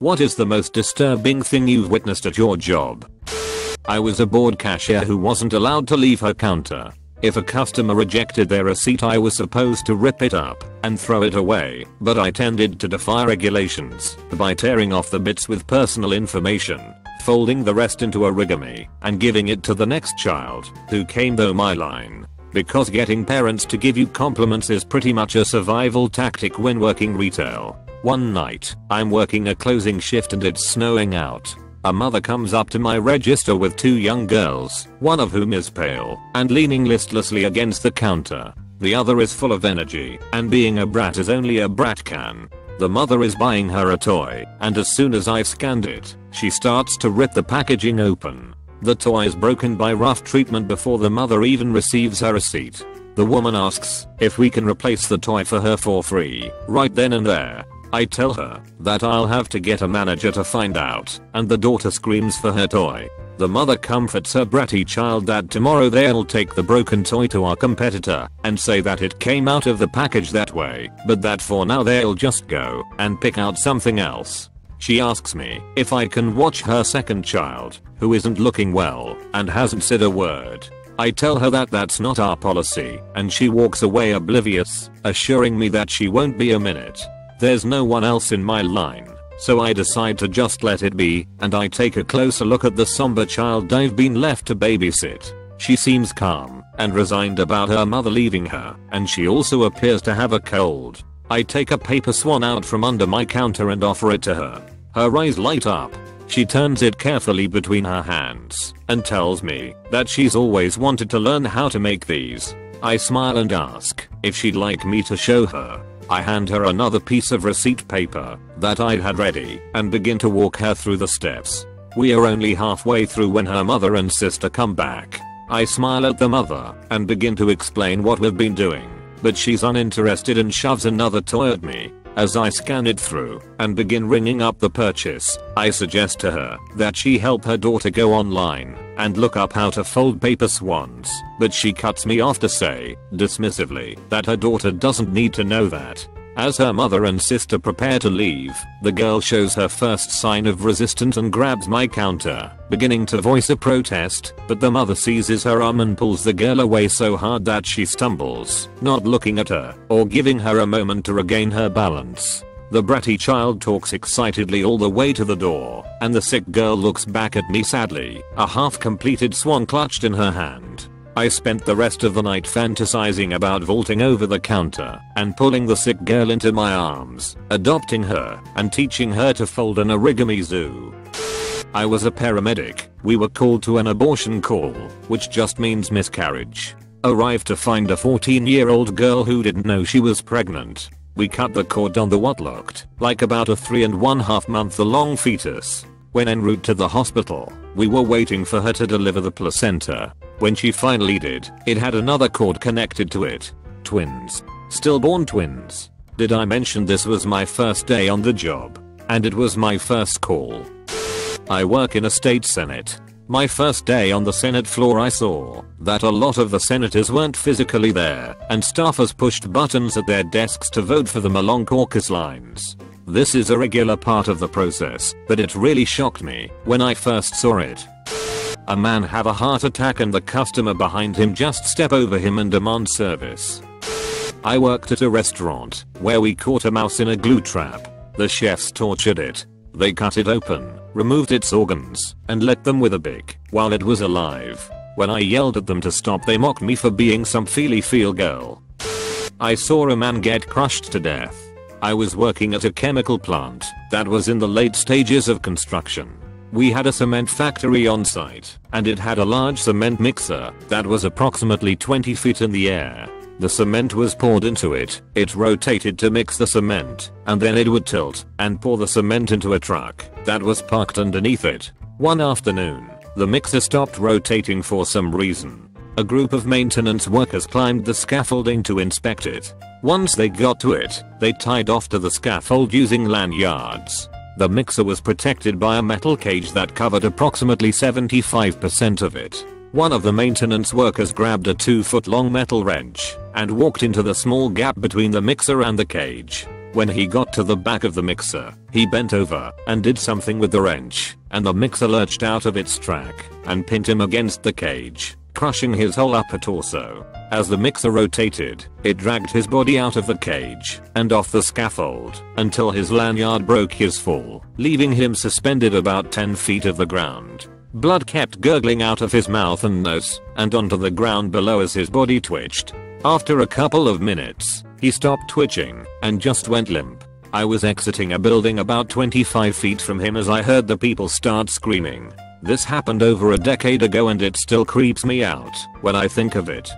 What is the most disturbing thing you've witnessed at your job? I was a bored cashier who wasn't allowed to leave her counter. If a customer rejected their receipt, I was supposed to rip it up and throw it away, but I tended to defy regulations by tearing off the bits with personal information, folding the rest into origami, and giving it to the next child who came though my line. Because getting parents to give you compliments is pretty much a survival tactic when working retail. One night, I'm working a closing shift and it's snowing out. A mother comes up to my register with two young girls, one of whom is pale and leaning listlessly against the counter. The other is full of energy and being a brat as only a brat can. The mother is buying her a toy, and as soon as I've scanned it, she starts to rip the packaging open. The toy is broken by rough treatment before the mother even receives her receipt. The woman asks if we can replace the toy for her for free, right then and there. I tell her that I'll have to get a manager to find out, and the daughter screams for her toy. The mother comforts her bratty child that tomorrow they'll take the broken toy to our competitor and say that it came out of the package that way, but that for now they'll just go and pick out something else. She asks me if I can watch her second child, who isn't looking well and hasn't said a word. I tell her that that's not our policy, and she walks away oblivious, assuring me that she won't be a minute. There's no one else in my line, so I decide to just let it be, and I take a closer look at the somber child I've been left to babysit. She seems calm and resigned about her mother leaving her, and she also appears to have a cold. I take a paper swan out from under my counter and offer it to her. Her eyes light up. She turns it carefully between her hands and tells me that she's always wanted to learn how to make these. I smile and ask if she'd like me to show her. I hand her another piece of receipt paper that I'd had ready and begin to walk her through the steps. We are only halfway through when her mother and sister come back. I smile at the mother and begin to explain what we've been doing, but she's uninterested and shoves another toy at me. As I scan it through and begin ringing up the purchase, I suggest to her that she help her daughter go online and look up how to fold paper swans, but she cuts me off to say, dismissively, that her daughter doesn't need to know that. As her mother and sister prepare to leave, the girl shows her first sign of resistance and grabs my counter, beginning to voice a protest, but the mother seizes her arm and pulls the girl away so hard that she stumbles, not looking at her or giving her a moment to regain her balance. The bratty child talks excitedly all the way to the door, and the sick girl looks back at me sadly, a half-completed swan clutched in her hand. I spent the rest of the night fantasizing about vaulting over the counter and pulling the sick girl into my arms, adopting her, and teaching her to fold an origami zoo. I was a paramedic. We were called to an abortion call, which just means miscarriage. Arrived to find a 14-year-old girl who didn't know she was pregnant. We cut the cord on the what looked like about a 3.5 month long fetus. When en route to the hospital, we were waiting for her to deliver the placenta. When she finally did, it had another cord connected to it. Twins. Stillborn twins. Did I mention this was my first day on the job? And it was my first call. I work in a state senate. My first day on the Senate floor, I saw that a lot of the senators weren't physically there, and staffers pushed buttons at their desks to vote for them along caucus lines. This is a regular part of the process, but it really shocked me when I first saw it. A man have a heart attack and the customer behind him just step over him and demand service. I worked at a restaurant where we caught a mouse in a glue trap. The chefs tortured it. They cut it open, removed its organs, and let them with a bic while it was alive. When I yelled at them to stop, they mocked me for being some feel girl. I saw a man get crushed to death. I was working at a chemical plant that was in the late stages of construction. We had a cement factory on site, and it had a large cement mixer that was approximately 20 feet in the air. The cement was poured into it, it rotated to mix the cement, and then it would tilt and pour the cement into a truck that was parked underneath it. One afternoon, the mixer stopped rotating for some reason. A group of maintenance workers climbed the scaffolding to inspect it. Once they got to it, they tied off to the scaffold using lanyards. The mixer was protected by a metal cage that covered approximately 75% of it. One of the maintenance workers grabbed a 2-foot long metal wrench and walked into the small gap between the mixer and the cage. When he got to the back of the mixer, he bent over and did something with the wrench, and the mixer lurched out of its track and pinned him against the cage, crushing his whole upper torso. As the mixer rotated, it dragged his body out of the cage and off the scaffold until his lanyard broke his fall, leaving him suspended about 10 feet of the ground. Blood kept gurgling out of his mouth and nose and onto the ground below as his body twitched. After a couple of minutes, he stopped twitching and just went limp. I was exiting a building about 25 feet from him as I heard the people start screaming. This happened over a decade ago and it still creeps me out when I think of it.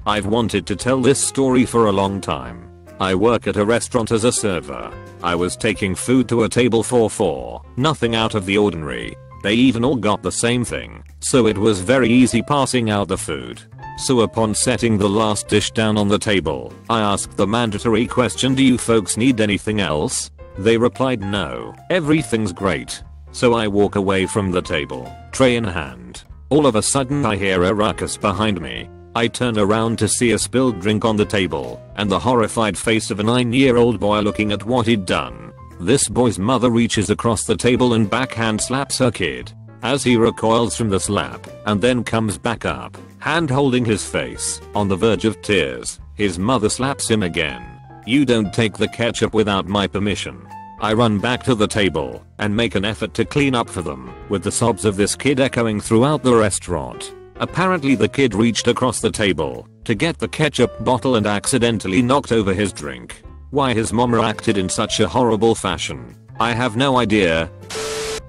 I've wanted to tell this story for a long time. I work at a restaurant as a server. I was taking food to a table for 4, nothing out of the ordinary. They even all got the same thing, so it was very easy passing out the food. So upon setting the last dish down on the table, I asked the mandatory question, do you folks need anything else? They replied no, everything's great. So I walk away from the table, tray in hand. All of a sudden I hear a ruckus behind me. I turn around to see a spilled drink on the table, and the horrified face of a 9-year-old boy looking at what he'd done. This boy's mother reaches across the table and backhand slaps her kid. As he recoils from the slap, and then comes back up, hand holding his face, on the verge of tears, his mother slaps him again. You don't take the ketchup without my permission. I run back to the table, and make an effort to clean up for them, with the sobs of this kid echoing throughout the restaurant. Apparently the kid reached across the table, to get the ketchup bottle and accidentally knocked over his drink. Why his mom reacted in such a horrible fashion, I have no idea.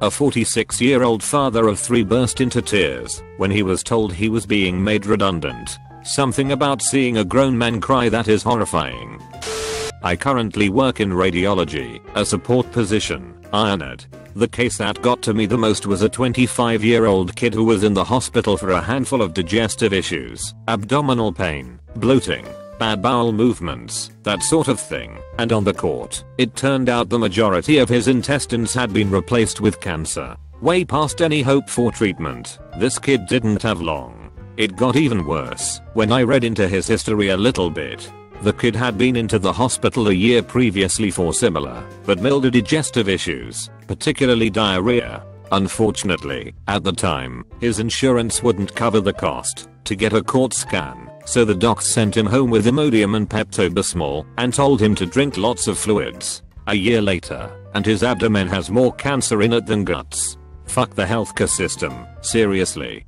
A 46-year-old father of 3 burst into tears when he was told he was being made redundant. Something about seeing a grown man cry that is horrifying. I currently work in radiology, a support position, IRNAD. The case that got to me the most was a 25-year-old kid who was in the hospital for a handful of digestive issues, abdominal pain, bloating, bad bowel movements, that sort of thing, and on the court, it turned out the majority of his intestines had been replaced with cancer. Way past any hope for treatment. This kid didn't have long. It got even worse when I read into his history a little bit. The kid had been into the hospital a year previously for similar, but milder digestive issues, particularly diarrhea. Unfortunately, at the time, his insurance wouldn't cover the cost to get a court scan, so the docs sent him home with Imodium and Pepto-Bismol and told him to drink lots of fluids. A year later, and his abdomen has more cancer in it than guts. Fuck the healthcare system, seriously.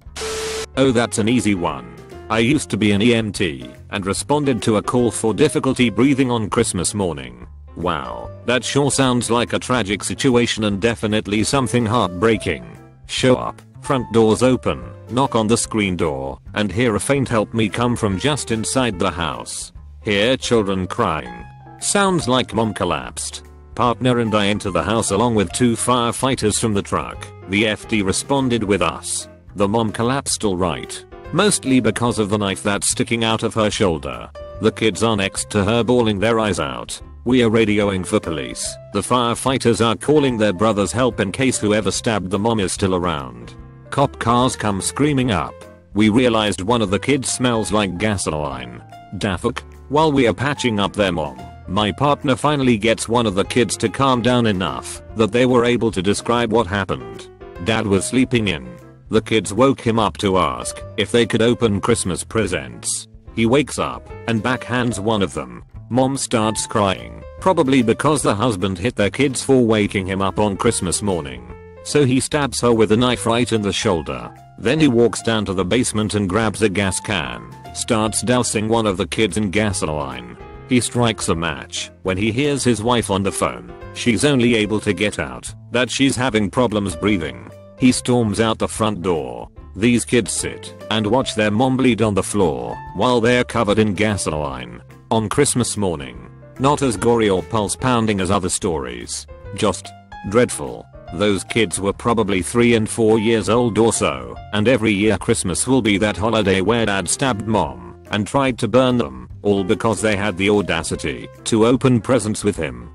Oh, that's an easy one. I used to be an EMT and responded to a call for difficulty breathing on Christmas morning. Wow, that sure sounds like a tragic situation and definitely something heartbreaking. Show up, front doors open, knock on the screen door, and hear a faint help me come from just inside the house. Hear children crying. Sounds like mom collapsed. Partner and I enter the house along with 2 firefighters from the truck. The FD responded with us. The mom collapsed alright. Mostly because of the knife that's sticking out of her shoulder. The kids are next to her bawling their eyes out. We are radioing for police. The firefighters are calling their brother's help in case whoever stabbed the mom is still around. Cop cars come screaming up. We realized one of the kids smells like gasoline. Da fuck. While we are patching up their mom, my partner finally gets one of the kids to calm down enough that they were able to describe what happened. Dad was sleeping in. The kids woke him up to ask if they could open Christmas presents. He wakes up and backhands one of them. Mom starts crying, probably because the husband hit their kids for waking him up on Christmas morning. So he stabs her with a knife right in the shoulder. Then he walks down to the basement and grabs a gas can, starts dousing one of the kids in gasoline. He strikes a match when he hears his wife on the phone. She's only able to get out that she's having problems breathing. He storms out the front door. These kids sit and watch their mom bleed on the floor while they're covered in gasoline. On Christmas morning. Not as gory or pulse pounding as other stories. Just dreadful. Those kids were probably 3 and 4 years old or so, and every year Christmas will be that holiday where dad stabbed mom and tried to burn them, all because they had the audacity to open presents with him.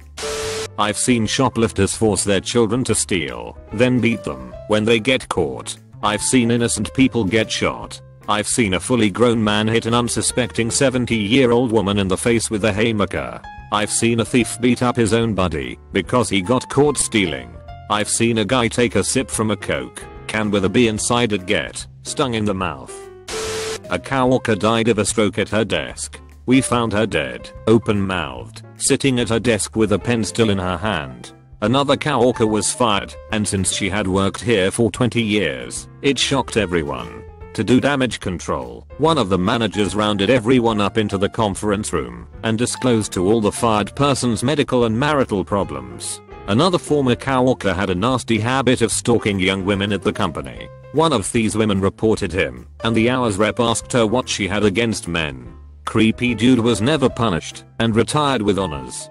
I've seen shoplifters force their children to steal, then beat them when they get caught. I've seen innocent people get shot. I've seen a fully grown man hit an unsuspecting 70-year-old woman in the face with a haymaker. I've seen a thief beat up his own buddy because he got caught stealing. I've seen a guy take a sip from a Coke can with a bee inside it get stung in the mouth. A coworker died of a stroke at her desk. We found her dead, open-mouthed, sitting at her desk with a pen still in her hand. Another coworker was fired, and since she had worked here for 20 years, it shocked everyone. To do damage control, one of the managers rounded everyone up into the conference room and disclosed to all the fired person's medical and marital problems. Another former coworker had a nasty habit of stalking young women at the company. One of these women reported him, and the hours rep asked her what she had against men. Creepy dude was never punished and retired with honors.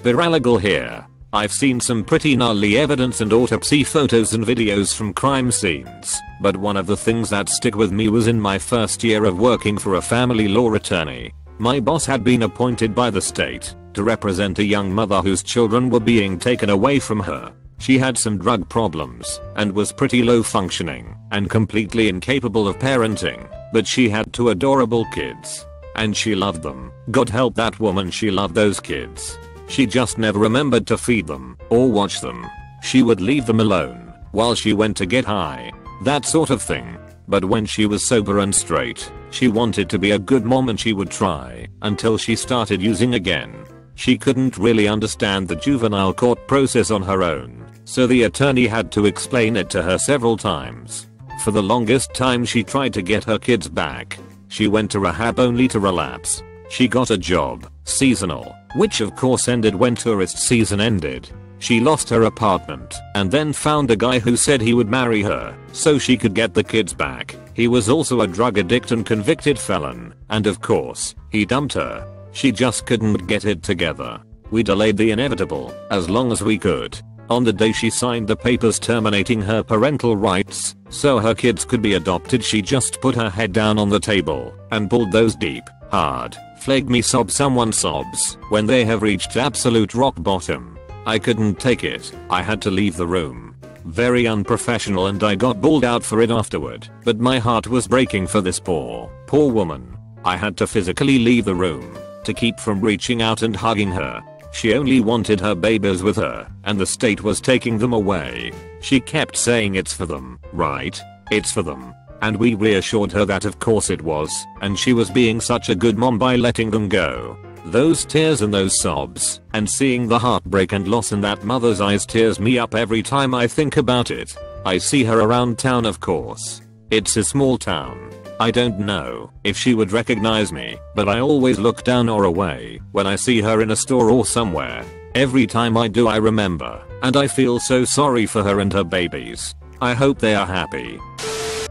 Viralegal here. I've seen some pretty gnarly evidence and autopsy photos and videos from crime scenes, but one of the things that stick with me was in my first year of working for a family law attorney. My boss had been appointed by the state to represent a young mother whose children were being taken away from her. She had some drug problems and was pretty low functioning and completely incapable of parenting, but she had 2 adorable kids. And she loved them. God help that woman, she loved those kids. She just never remembered to feed them or watch them. She would leave them alone while she went to get high. That sort of thing. But when she was sober and straight, she wanted to be a good mom and she would try until she started using again. She couldn't really understand the juvenile court process on her own, so the attorney had to explain it to her several times. For the longest time she tried to get her kids back. She went to rehab only to relapse. She got a job, seasonal, which of course ended when tourist season ended. She lost her apartment and then found a guy who said he would marry her so she could get the kids back. He was also a drug addict and convicted felon, and of course, he dumped her. She just couldn't get it together. We delayed the inevitable as long as we could. On the day she signed the papers terminating her parental rights so her kids could be adopted, she just put her head down on the table and pulled those deep, hard, flag me sob someone sobs when they have reached absolute rock bottom. I couldn't take it. I had to leave the room. Very unprofessional, and I got bawled out for it afterward, but my heart was breaking for this poor woman. I had to physically leave the room to keep from reaching out and hugging her. She only wanted her babies with her, and the state was taking them away. She kept saying it's for them, right? It's for them. And we reassured her that of course it was, and she was being such a good mom by letting them go. Those tears and those sobs, and seeing the heartbreak and loss in that mother's eyes tears me up every time I think about it. I see her around town, of course. It's a small town. I don't know if she would recognize me, but I always look down or away when I see her in a store or somewhere. Every time I do I remember, and I feel so sorry for her and her babies. I hope they are happy.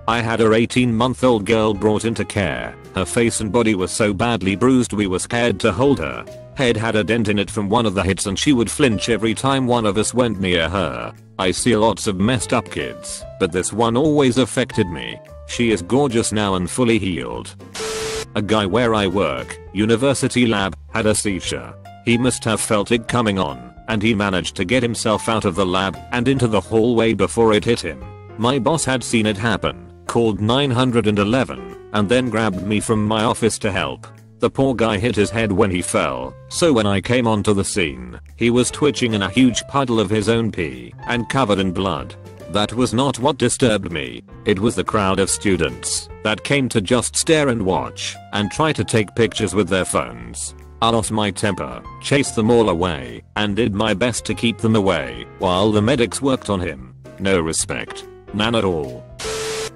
I had her 18-month-old girl brought into care. Her face and body were so badly bruised we were scared to hold her. Head had a dent in it from one of the hits and she would flinch every time one of us went near her. I see lots of messed up kids, but this one always affected me. She is gorgeous now and fully healed. A guy where I work, university lab, had a seizure. He must have felt it coming on, and he managed to get himself out of the lab and into the hallway before it hit him. My boss had seen it happen, called 911, and then grabbed me from my office to help. The poor guy hit his head when he fell, so when I came onto the scene, he was twitching in a huge puddle of his own pee and covered in blood. That was not what disturbed me. It was the crowd of students that came to just stare and watch and try to take pictures with their phones. I lost my temper, chased them all away, and did my best to keep them away while the medics worked on him. No respect. None at all.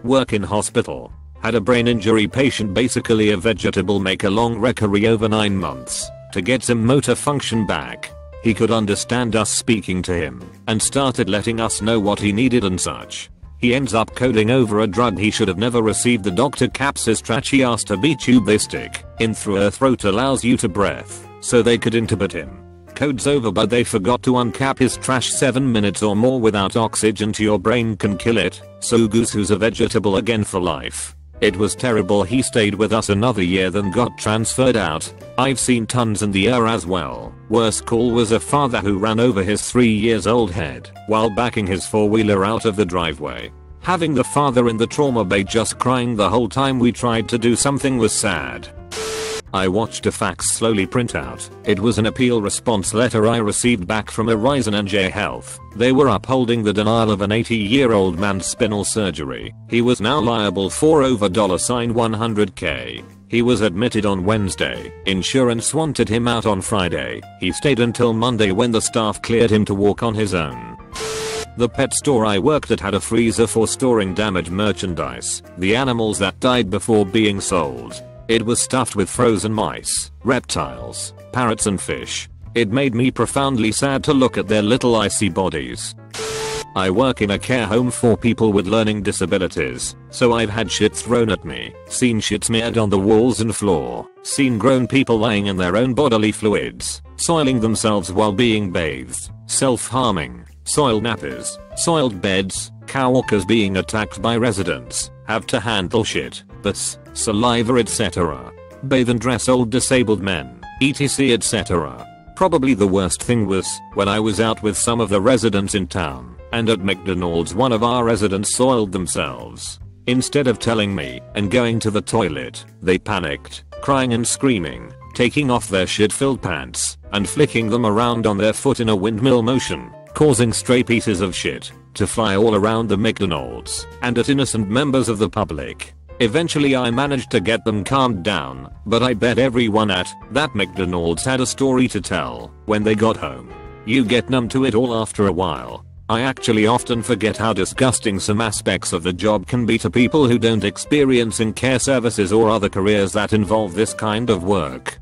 Work in hospital. Had a brain injury patient, basically a vegetable, make a long recovery over 9 months to get some motor function back. He could understand us speaking to him and started letting us know what he needed and such. He ends up coding over a drug he should have never received. The doctor caps his tracheostomy tube they stick in through her throat, allows you to breath so they could intubate him. Codes over, but they forgot to uncap his trash. 7 minutes or more without oxygen to your brain can kill it, so goose who's a vegetable again for life. It was terrible. He stayed with us another year then got transferred out. I've seen tons in the air as well. Worst call was a father who ran over his 3-year-old head while backing his 4-wheeler out of the driveway. Having the father in the trauma bay just crying the whole time we tried to do something was sad. I watched a fax slowly print out. It was an appeal response letter I received back from Horizon NJ Health. They were upholding the denial of an 80-year-old man's spinal surgery. He was now liable for over $100K. He was admitted on Wednesday. Insurance wanted him out on Friday. He stayed until Monday when the staff cleared him to walk on his own. The pet store I worked at had a freezer for storing damaged merchandise, the animals that died before being sold. It was stuffed with frozen mice, reptiles, parrots and fish. It made me profoundly sad to look at their little icy bodies. I work in a care home for people with learning disabilities, so I've had shit thrown at me, seen shit smeared on the walls and floor, seen grown people lying in their own bodily fluids, soiling themselves while being bathed, self-harming, soiled nappies, soiled beds, coworkers being attacked by residents, have to handle shit, butts, saliva etc. Bathe and dress old disabled men, etc etc. Probably the worst thing was when I was out with some of the residents in town, and at McDonald's one of our residents soiled themselves. Instead of telling me and going to the toilet, they panicked, crying and screaming, taking off their shit-filled pants and flicking them around on their foot in a windmill motion, causing stray pieces of shit to fly all around the McDonald's and at innocent members of the public. Eventually I managed to get them calmed down, but I bet everyone at that McDonald's had a story to tell when they got home. You get numb to it all after a while. I actually often forget how disgusting some aspects of the job can be to people who don't experience in care services or other careers that involve this kind of work.